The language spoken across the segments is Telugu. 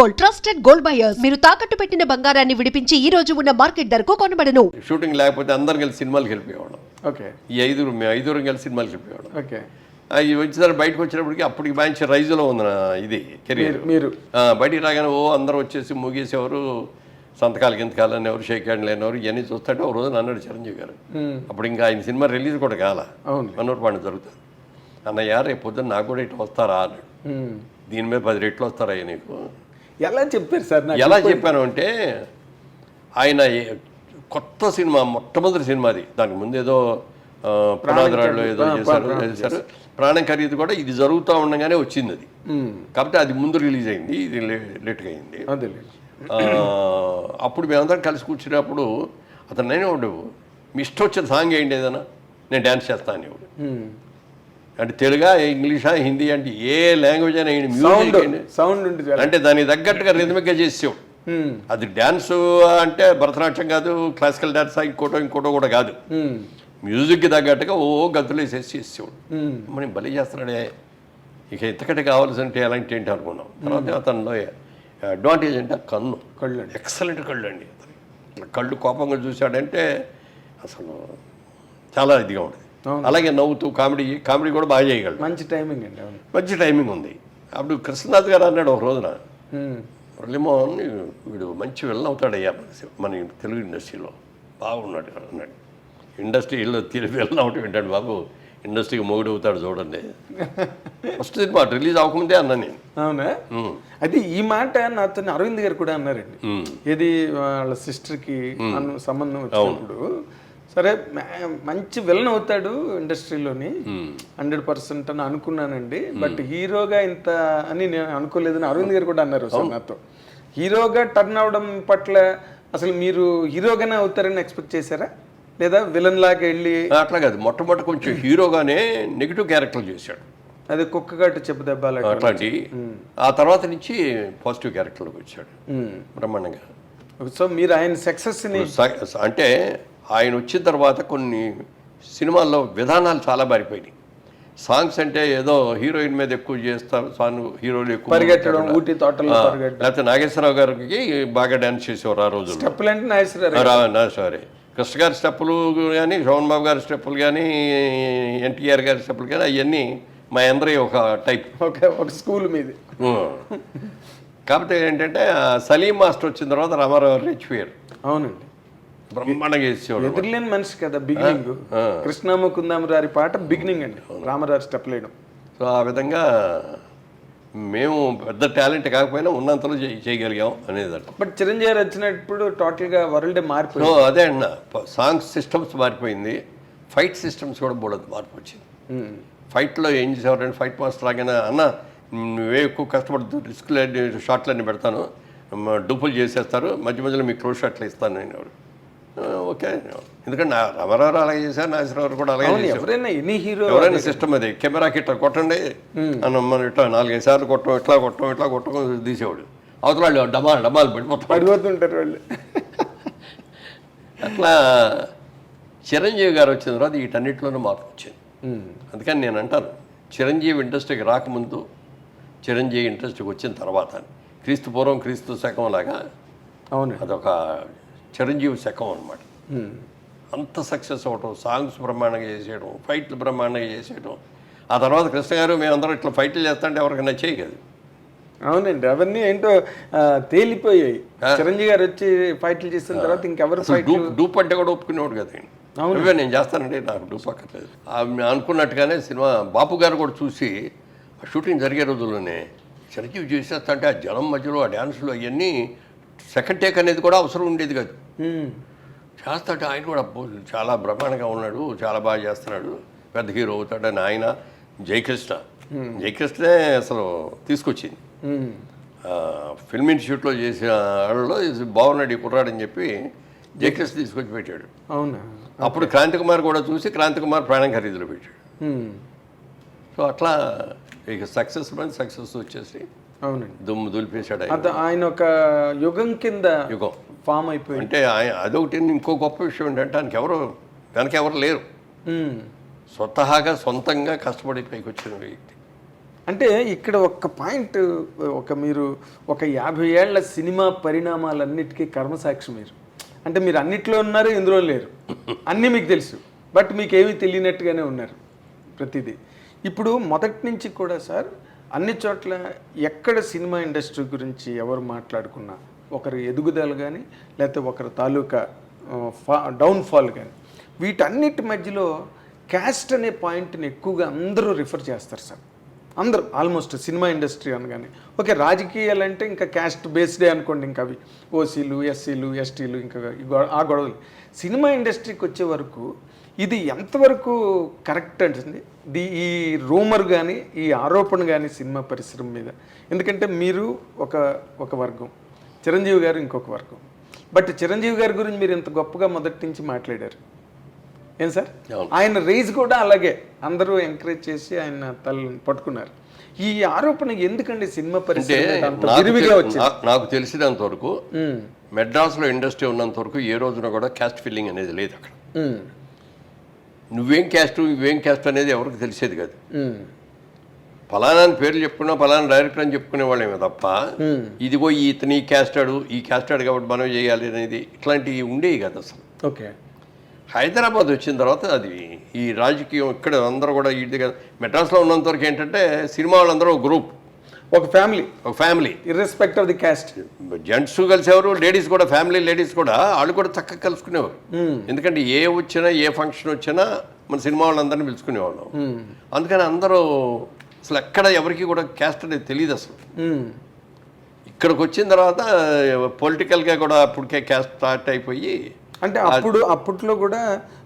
Gold, trusted gold buyers. మీరు తాకట్టు పెట్టిన బంగారాన్ని విడిపించి ఈ రోజు ఉన్న మార్కెట్ ధరకు కొనబడను. షూటింగ్ లేకపోతే అందరం కలిసి సినిమాలకు వెళ్ళిపోయేవాళ్ళం. ఓకే. మేము ఐదుగురం కలిసి సినిమాలకు వెళ్ళిపోయేవాళ్ళం. ఓకే. ఈ వచ్చిన బయటకు వచ్చినప్పటికి అప్పటికి మంచి రైజులో ఉంది నా ఇది కెరీర్. మీరు బయటికి రాగానే అందరూ వచ్చేసి ముగేసేవారు, సంతకాలు గింతకాలు అనేవారు, షేక్ హ్యాండ్ లేనివారు, ఇవన్నీ చూస్తుంటే ఒక రోజు అన్నాడు చిరంజీవి గారు. అప్పుడు ఇంకా ఆయన సినిమా రిలీజ్ కూడా కాల, మనోరు పండుగ జరుగుతుంది. అన్నయ్య రేపు పొద్దున్న నాకు కూడా ఇట్లా వస్తారా అన్నాడు. దీని మీద 10 రెట్లు వస్తారయ్యా నీకు. ఎలా చెప్పారు సార్? ఎలా చెప్పాను అంటే, ఆయన కొత్త సినిమా, మొట్టమొదటి సినిమాది, దానికి ముందు ఏదో పునాదిరాళ్ళు ఏదో చేశారు. ప్రాణం ఖరీదు కూడా ఇది జరుగుతూ ఉండగానే వచ్చింది అది. కాకపోతే అది ముందు రిలీజ్ అయింది, ఇది లేట్గా అయింది. అప్పుడు మేమందరం కలిసి కూర్చున్నప్పుడు అతను నేనే ఉండవు, మీ ఇష్టం వచ్చిన సాంగ్ ఏంటి ఏదైనా, నేను డ్యాన్స్ చేస్తాను ఇవ్వడు. అంటే తెలుగా, ఇంగ్లీషా, హిందీ, అంటే ఏ లాంగ్వేజ్ అయినా మ్యూజిక్ సౌండ్ అంటే దానికి తగ్గట్టుగా రిథమిక్గా చేసేవాడు. అది డ్యాన్స్ అంటే భరతనాట్యం కాదు, క్లాసికల్ డ్యాన్స్ ఇంకోటో కూడా కాదు, మ్యూజిక్కి తగ్గట్టుగా గంతులు వేసేసి చేసేవాడు. మనం బలి చేస్తున్నాడే, ఇక ఇంతకంటే కావాల్సింటే ఎలాంటి ఏంటి అనుకున్నాం. తర్వాత అతనిలో అడ్వాంటేజ్ అంటే కళ్ళు ఎక్సలెంట్ కళ్ళు అండి. కళ్ళు కోపంగా చూశాడంటే అసలు చాలా ఇదిగా ఉంటుంది. అలాగే నవ్వుతూ కామెడీ కూడా బాగా చేయగలడు. మంచి టైమింగ్ అండి. మంచి టైమింగ్ ఉంది. అప్పుడు కృష్ణనాథ్ గారు అన్నాడు ఒక రోజున, మురళీమోహన్ వీడు మంచి విలన్ అవుతాడయ్యా మన తెలుగు ఇండస్ట్రీలో, బాగున్నాడు అన్నాడు. ఇండస్ట్రీలో విలన్ అవటం ఏంటంటే బాబు, ఇండస్ట్రీకి మొగుడు అవుతాడు చూడండి. ఫస్ట్ సినిమా రిలీజ్ అవ్వకముందే అన్నా నేను. అవునా? అయితే ఈ మాట నాతో అరవింద్ గారు కూడా అన్నారండి. ఇది వాళ్ళ సిస్టర్కి సంబంధం వచ్చినప్పుడు, సరే మంచి విలన్ అవుతాడు ఇండస్ట్రీలోని 100% అని అనుకున్నానండి, బట్ హీరోగా ఇంత అని నేను అనుకోలేదని అరవింద్ గారు కూడా అన్నారు సార్ నాతో. హీరోగా టర్న్ అవడం పట్ల అసలు మీరు హీరోగానే అవుతారని ఎక్స్పెక్ట్ చేశారా, లేదా విలన్ లాగా వెళ్ళి? అట్లా కాదు, మొట్టమొదటి కొంచెం హీరోగానే నెగిటివ్ క్యారెక్టర్ చేశాడు. అదే కుక్కగాటు చెప్పు దెబ్బలు అట్లాంటి. ఆ తర్వాత నుంచి పాజిటివ్ క్యారెక్టర్లోకి వచ్చాడు బ్రహ్మాండంగా. సో మీరు ఆయన సక్సెస్ని అంటే ఆయన వచ్చిన తర్వాత కొన్ని సినిమాల్లో విధానాలు చాలా మారిపోయినాయి. సాంగ్స్ అంటే ఏదో హీరోయిన్ మీద ఎక్కువ చేస్తారు, సాంగ్ హీరోలు ఎక్కువ పరిగెట్టడం, ఊటీ తోటలో లేకపోతే నాగేశ్వరరావు గారికి బాగా డ్యాన్స్ చేసేవారు ఆ రోజు. స్టెప్పులు అంటే నాగేశ్వరరావు, కృష్ణ గారి స్టెప్పులు కానీ, శోభన్ బాబు గారి స్టెప్పులు కానీ, ఎన్టీఆర్ గారి స్టెప్పులు కానీ, అవన్నీ మా అందరి ఒక టైప్, ఒక స్కూల్ మీద. కాకపోతే ఏంటంటే సలీం మాస్టర్ వచ్చిన తర్వాత రామారావు గారు రెచ్చిపోయారు. అవునండి, బ్రహ్మాండంగా చేసేవాడు. ఎదురులేని మనిషి కదా బిగినింగ్. కృష్ణముకుందామరారి పాట బిగినింగ్ అండి, రామారావు స్టెప్ లేయడం. సో ఆ విధంగా మేము పెద్ద టాలెంట్ కాకపోయినా ఉన్నంతలో చేయగలిగాం అనేది అంట. బట్ చిరంజీవి గారు వచ్చినప్పుడు టోటల్గా వరల్డే మారిపోయింది. అదే అన్న, సాంగ్స్ సిస్టమ్స్ మారిపోయింది, ఫైట్ సిస్టమ్స్ కూడా బోడదు మార్పు వచ్చింది. ఫైట్లో ఏం చేసేవారంటే, ఫైట్ మాస్టర్ లాగానే అన్న నువ్వే ఎక్కువ కష్టపడుతూ రిస్క్లన్నీ షాట్లన్నీ పెడతాను, డూపులు చేసేస్తారు, మధ్య మధ్యలో మీకు క్లోజ్ షాట్లు ఇస్తాను నేను. ఎవరు ఓకే, ఎందుకంటే రామారావు అలాగే చేశారు, నాగేశ్వరరావు కూడా అలాగే చేశారు. ఎవరైనా సిస్టమ్ అది, కెమెరాకి ఇట్లా కొట్టండి అని మనం ఇట్లా 4-5 సార్లు కొట్టం, ఇట్లా కొట్టం తీసేవాడు. అవతల వాళ్ళు డమాలు పడిపోతుంటారు వాళ్ళు. అట్లా చిరంజీవి గారు వచ్చిన తర్వాత వీటన్నిటిలోనూ మార్పు వచ్చింది. అందుకని నేను అంటాను, చిరంజీవి ఇండస్ట్రీకి రాకముందు, చిరంజీవి ఇండస్ట్రీకి వచ్చిన తర్వాత, క్రీస్తు పూర్వం క్రీస్తు శకం లాగా అవును, అదొక చిరంజీవి శకం అనమాట. అంత సక్సెస్ అవ్వటం, సాంగ్స్ బ్రహ్మాండంగా చేసేయడం, ఫైట్లు బ్రహ్మాండంగా చేసేయడం. ఆ తర్వాత కృష్ణ గారు మేమందరం ఇట్లా ఫైట్లు చేస్తుంటే ఎవరికి నచ్చేయి కదా. అవునండి, అవన్నీ ఏంటో తేలిపోయాయి. చిరంజీవి గారు వచ్చి ఫైట్లు చేసిన తర్వాత ఇంకెవరు డూప్ అంటే కూడా ఒప్పుకునేవాడు కదా. అవే నేను చేస్తానంటే నాకు డూప్ అక్కర్లేదు అనుకున్నట్టుగానే సినిమా బాపు గారు కూడా చూసి, షూటింగ్ జరిగే రోజుల్లోనే చిరంజీవి చేసేస్తంటే ఆ జనం మధ్యలో ఆ డ్యాన్సులు అవన్నీ సెకండ్ టేక్ అనేది కూడా అవసరం ఉండేది కాదు. చేస్తాడు ఆయన కూడా చాలా బ్రహ్మాండంగా ఉన్నాడు, చాలా బాగా చేస్తున్నాడు, పెద్ద హీరో అవుతాడని ఆయన జయకృష్ణే అసలు తీసుకొచ్చింది. ఫిల్మ్ ఇన్స్టిట్యూట్లో చేసిన వాళ్ళలో బాగున్నాడు ఈ కుర్రాడని చెప్పి జయకృష్ణ తీసుకొచ్చి పెట్టాడు. అవునా? అప్పుడు క్రాంతికుమార్ కూడా చూసి క్రాంతికుమార్ ప్రాణం ఖరీదులో పెట్టాడు. సో అట్లా ఇక సక్సెస్ వచ్చేసి అవునండి దుమ్ము దులిపేశాడు. ఆయన ఒక యుగం కింద ఫామ్ అయిపోయింది. అంటే అదొకటి. ఇంకో గొప్ప విషయం ఏంటంటే వెనక ఎవరు లేరు, సొంతంగా కష్టపడి పైకి వచ్చిన వ్యక్తి. అంటే ఇక్కడ ఒక్క పాయింట్, మీరు ఒక 50 ఏళ్ల సినిమా పరిణామాలన్నిటికీ కర్మసాక్షి మీరు. అంటే మీరు అన్నిట్లో ఉన్నారు, ఇందులో లేరు, అన్నీ మీకు తెలుసు, బట్ మీకు ఏమీ తెలియనట్టుగానే ఉన్నారు ప్రతిదీ. ఇప్పుడు మొదటి నుంచి కూడా సార్ అన్ని చోట్ల ఎక్కడ సినిమా ఇండస్ట్రీ గురించి ఎవరు మాట్లాడుకున్నా ఒకరి ఎదుగుదల కానీ లేకపోతే ఒకరి తాలూకా డౌన్ఫాల్ కానీ వీటన్నిటి మధ్యలో క్యాస్ట్ అనే పాయింట్ని ఎక్కువగా అందరూ రిఫర్ చేస్తారు సార్. అందరూ ఆల్మోస్ట్ సినిమా ఇండస్ట్రీ అనగానే ఓకే, రాజకీయాలు అంటే ఇంకా క్యాస్ట్ బేస్డే అనుకోండి, ఇంకా అవి ఓసీలు, ఎస్సీలు, ఎస్టీలు, ఇంకా ఆ గొడవలు. సినిమా ఇండస్ట్రీకి వచ్చే వరకు ఇది ఎంతవరకు కరెక్ట్ అంటుంది ఈ రూమర్ కానీ ఈ ఆరోపణ కానీ సినిమా పరిశ్రమ మీద? ఎందుకంటే మీరు ఒక వర్గం, చిరంజీవి గారు ఇంకొక వర్గం. బట్ చిరంజీవి గారి గురించి మీరు ఇంత గొప్పగా మొదటి నుంచి మాట్లాడారు ఏం సార్? ఆయన రేజ్ కూడా అలాగే అందరూ ఎంకరేజ్ చేసి ఆయన తలని పట్టుకున్నారు. ఈ ఆరోపణ ఎందుకండి సినిమా పరిశ్రమ? నాకు తెలిసినంత వరకు మెడ్రాస్లో ఇండస్ట్రీ ఉన్నంత వరకు ఏ రోజున కూడా క్యాస్ట్ ఫీలింగ్ అనేది లేదు అక్కడ. నువ్వేం క్యాస్ట్ అనేది ఎవరికి తెలిసేది కాదు. ఫలానా పేర్లు చెప్పుకున్నా ఫలానా డైరెక్టర్ అని చెప్పుకునే వాళ్ళేమో తప్ప ఇదిగో ఇతని ఈ క్యాస్ట్ ఆడు కాబట్టి మనం చేయాలి అనేది ఇట్లాంటివి ఉండేవి కదా అసలు. ఓకే, హైదరాబాద్ వచ్చిన తర్వాత అది ఈ రాజకీయం ఇక్కడ అందరూ కూడా ఇది కదా. మెడ్రాస్లో ఉన్నంత వరకు ఏంటంటే సినిమా వాళ్ళందరూ ఒక గ్రూప్, ఒక family irrespective of the caste. Gents కలిసేవారు, లేడీస్ కూడా, ఫ్యామిలీ లేడీస్ కూడా వాళ్ళు కూడా చక్కగా కలుసుకునేవారు. ఎందుకంటే ఏ వచ్చినా ఏ ఫంక్షన్ వచ్చినా మన సినిమా వాళ్ళందరినీ పిలుచుకునేవాళ్ళం. అందుకని అందరూ అసలు ఎక్కడ ఎవరికి కూడా క్యాస్ట్ అనేది తెలియదు అసలు. ఇక్కడికి వచ్చిన తర్వాత పొలిటికల్గా కూడా అప్పటికే క్యాస్ట్ స్టార్ట్ అయిపోయి, అంటే అప్పట్లో కూడా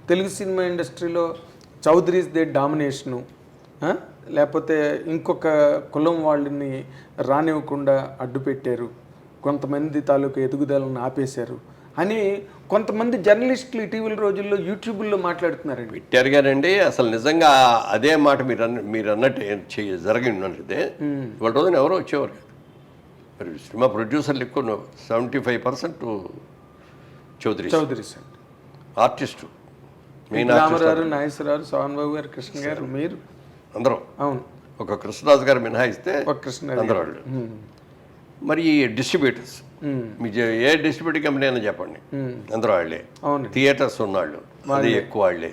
తెలుగు సినిమా ఇండస్ట్రీలో చౌదరీస్ దే డామినేషను, లేకపోతే ఇంకొక కులం వాళ్ళని రానివ్వకుండా అడ్డు పెట్టారు, కొంతమంది తాలూకు ఎదుగుదలను ఆపేశారు అని కొంతమంది జర్నలిస్టులు ఇటీవల రోజుల్లో యూట్యూబ్లో మాట్లాడుతున్నారండి. పెట్టారు గారండి. అసలు నిజంగా అదే మాట మీరు అన్నట్టు జరిగినట్లయితే ఇవాళ రోజున ఎవరో వచ్చేవారు. మరి సినిమా ప్రొడ్యూసర్లు ఎక్కువ 75% చౌదరీస్ ఆర్టిస్టు, మెయిన్ రామారావు, నాగేశ్వరరావు, సోహన్ బాబు గారు, కృష్ణ గారు, మీరు అందరూ. అవును, ఒక కృష్ణరాజు గారు మినహాయిస్తే కృష్ణ అందరూ వాళ్ళు. మరి డిస్ట్రిబ్యూటర్స్, మీకు ఏ డిస్ట్రిబ్యూటర్ కంపెనీ అయినా చెప్పండి, అందరూ వాళ్ళే. థియేటర్స్ ఉన్నాళ్ళు, అది ఎక్కువ వాళ్ళే.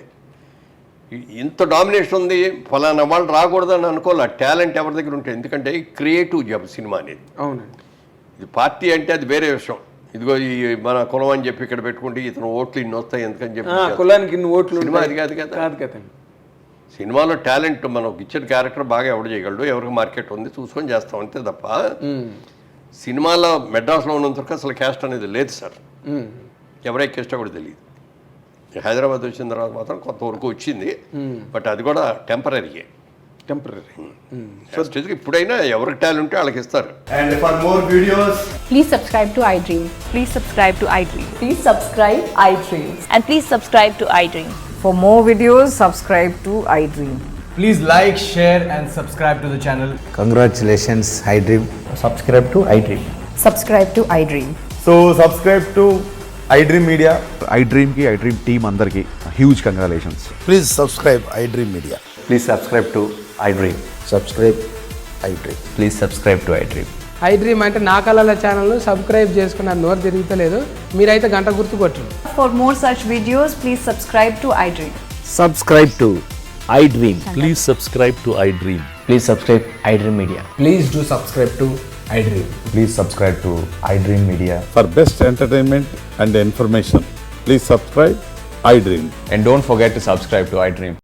ఇంత డామినేషన్ ఉంది, ఫలానా వాళ్ళు రాకూడదని అనుకోవాలి. టాలెంట్ ఎవరి దగ్గర ఉంటుంది, ఎందుకంటే క్రియేటివ్ జాబ్ సినిమా అనేది. అవునండి. ఇది పార్టీ అంటే అది వేరే విషయం. ఇదిగో ఈ మన కులం అని చెప్పి ఇక్కడ పెట్టుకుంటే ఇతను ఓట్లు ఇన్ని వస్తాయి ఎందుకని చెప్పి కులానికి ఇన్ని ఓట్లు సినిమా అది కాదు కదా. సినిమాలో టాలెంట్ మనకు ఇచ్చిన క్యారెక్టర్ బాగా ఎవడు చేయగలడు, ఎవరికి మార్కెట్ ఉంది చూసుకొని చేస్తాం అంతే తప్ప సినిమాలో మెడ్రాస్లో ఉన్నంత వరకు అసలు క్యాస్ట్ అనేది లేదు సార్. ఎవరే క్యాస్టో కూడా తెలియదు. హైదరాబాద్ వచ్చిన తర్వాత మాత్రం కొంతవరకు వచ్చింది, బట్ అది కూడా టెంపరీ. ఇప్పుడైనా ఎవరికి టాలెంట్ ఉంటే వాళ్ళకి ఇస్తారు. And for more videos, please subscribe to iDream. Please subscribe to iDream. Please subscribe iDream. And please subscribe to iDream. For more videos, subscribe to iDream. please like, share and subscribe to the channel. Congratulations, iDream. Subscribe to iDream. Subscribe to iDream. So subscribe to iDream Media. iDream team andarki huge congratulations. Please subscribe iDream Media. Please subscribe to iDream. Subscribe iDream. Please subscribe to iDream. iDream అంటే నా కళల ఛానల్ను సబ్స్క్రైబ్ చేసుకున్న నోరు తిరుగుతలేదు, మీరైతే గంట గుర్తు కొట్టండి. For more such videos, please subscribe to iDream. Subscribe to iDream. Please subscribe to iDream. Please subscribe iDream Media. Please do subscribe to iDream. Please subscribe to iDream Media. For best entertainment and information, please subscribe iDream. And don't forget to subscribe to iDream.